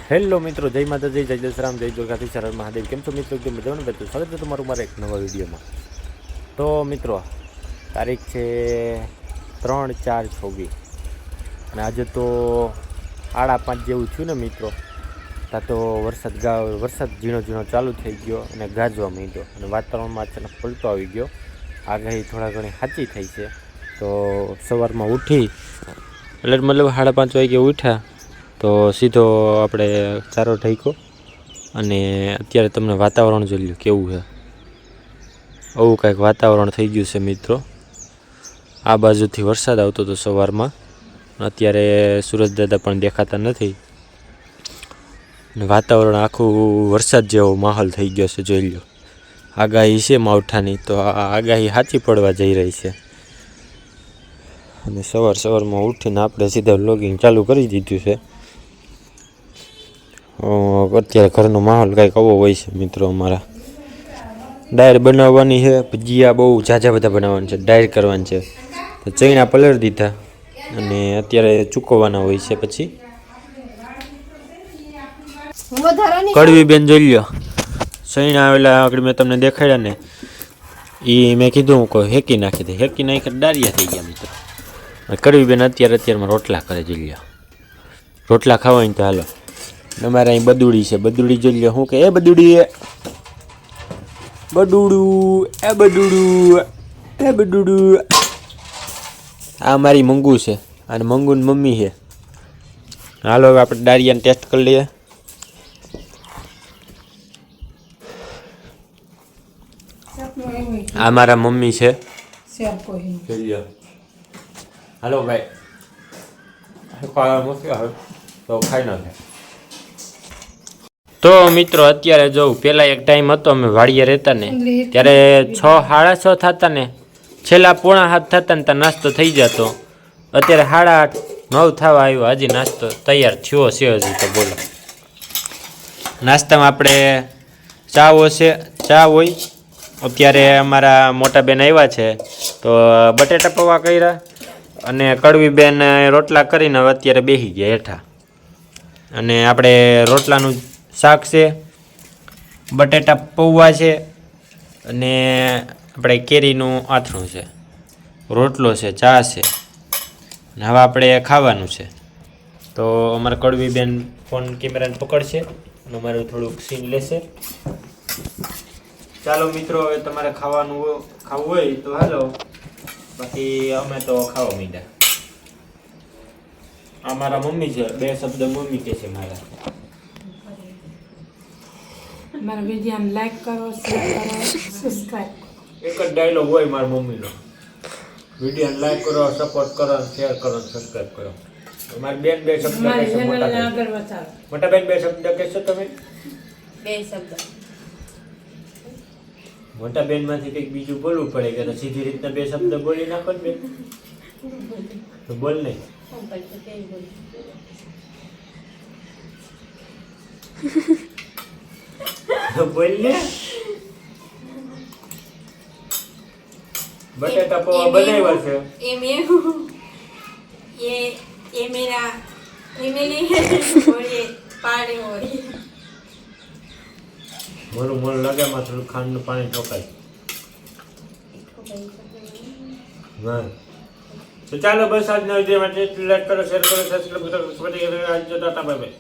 Hello મિત્રો, જય માતાજી, જય દશરામ, જય દુર્ગાથી શરણ મહાદેવ. કેમ છો મિત્રો? એકદમ મજામાં ને? સ્વાગત છે તમારું મારા એક નવા વિડીયોમાં. તો મિત્રો, તારીખ છે 3/4/24 અને આજે તો 5:30 જેવું થયું ને મિત્રો. ત્યાં તો વરસાદ ઝીણો ઝીણો ચાલુ થઈ ગયો અને ગાજવા માંડ્યો અને વાતાવરણમાં અચાનક પલટો આવી ગયો. આગાહી થોડા ઘણી સાચી થઈ છે. તો સવારમાં ઉઠી એટલે મતલબ 5:30 વાગે ઉઠ્યા તો સીધો આપણે ચારો ઢાંક્યો અને અત્યારે તમને વાતાવરણ જોઈ લો કેવું છે. આવું કાંઈક વાતાવરણ થઈ ગયું છે મિત્રો. આ બાજુથી વરસાદ આવતો હતો સવારમાં, અત્યારે સૂરજદાદા પણ દેખાતા નથી અને વાતાવરણ આખું વરસાદ જેવો માહોલ થઈ ગયો છે. જોઈ લો, આગાહી છે માવઠાની, તો આ આગાહી સાચી પડવા જઈ રહી છે. અને સવારમાં ઉઠીને આપણે સીધા વ્લોગિંગ ચાલુ કરી દીધું છે. અત્યારે ઘરનો માહોલ કંઈક આવો હોય છે મિત્રો. અમારા ડાયર બનાવવાની છે, ભજીયા બહુ ઝાઝા બધા બનાવવાની છે, ડાયર કરવાની છે. તો ચણા પલળી દીધા અને અત્યારે ચૂકવવાના હોય છે. પછી કડવી બેન જોઈ લો, ચણા ઓલા આગળ મેં તમને દેખાડ્યા ને, એ મેં કીધું હું કોઈ હેકી નાખી દે, હેકી નાખી ડારિયા થઈ ગયા મિત્રો. કડવી બેન અત્યારમાં રોટલા કરે. જોઈ લો, રોટલા ખાવાય તો હાલો. અમારે અહીં બદુડી છે, બદુડી જોઈ લો. શું કે એ બદુડી, બદુડું. આ મારી મંગુ છે અને મંગુની મમ્મી છે. હાલો હવે આપણે ડારિયાને ટેસ્ટ કરી લઈએ. આ મારા મમ્મી છે. હાલો ભાઈ, તો ખાઈ નાખે. તો મિત્રો અત્યારે જોઉં, પહેલાં એક ટાઈમ હતો અમે વાડીએ રહેતા ને, ત્યારે 6, 6:30 થતા ને, છેલ્લા 7:45 થતા ને ત્યાં નાસ્તો થઈ જતો. અત્યારે 8:30, 9 થવા આવ્યો, હજી નાસ્તો તૈયાર થયો છે હજી. તો બોલો, નાસ્તામાં આપણે ચા હોય. અત્યારે અમારા મોટા બેન આવ્યા છે તો બટેટા પૌવા કર્યા અને કડવી બેન રોટલા કરીને હવે અત્યારે બેસી ગયા હેઠા. અને આપણે રોટલાનું શાક છે, બટેટા પૌવા છે અને આપણે કેરીનું આથણું છે, રોટલો છે, ચા છે અને હવે આપણે ખાવાનું છે. તો અમારે કડવી બેન ફોન કેમેરાને પકડશે અને અમારું થોડુંક સીન લેશે. ચાલો મિત્રો, હવે તમારે ખાવું હોય તો હાલો, બાકી અમે તો ખાવા માંડ્યા. આ મારા મમ્મી છે, 2 શબ્દ મમ્મી કહે છે મારા વિડીયોને લાઈક કરો, શેર કરો, સબસ્ક્રાઇબ. એક જ ડાયલોગ હોય મારા મમ્મીનો, વિડીયોને લાઈક કરો, સપોર્ટ કરો, શેર કરો, સબસ્ક્રાઇબ કરો. મારી બેન 2 શબ્દ કહેશે. મોટા બેન 2 શબ્દ કહેશો તમે? 2 શબ્દ. મોટા બેન માંથી કંઈક બીજું બોલવું પડે કે સીધી રીતના 2 શબ્દ બોલી નાખો ને બેન. તો બોલ નહીં. બોલ ને. બટેટા પૌવા બનાવ્યા છે. ये मेरा फैमिली है और ये पाड़े हो रही है. મોરું લાગે માં થોડું ખાંડનું પાણી ઠોકાય. હા, તો ચાલો બસ આજના વિડીયો માટે લાઈક કરો, શેર કરો, સબસ્ક્રાઇબ કરો. આજ જો ટાટા બાય બાય.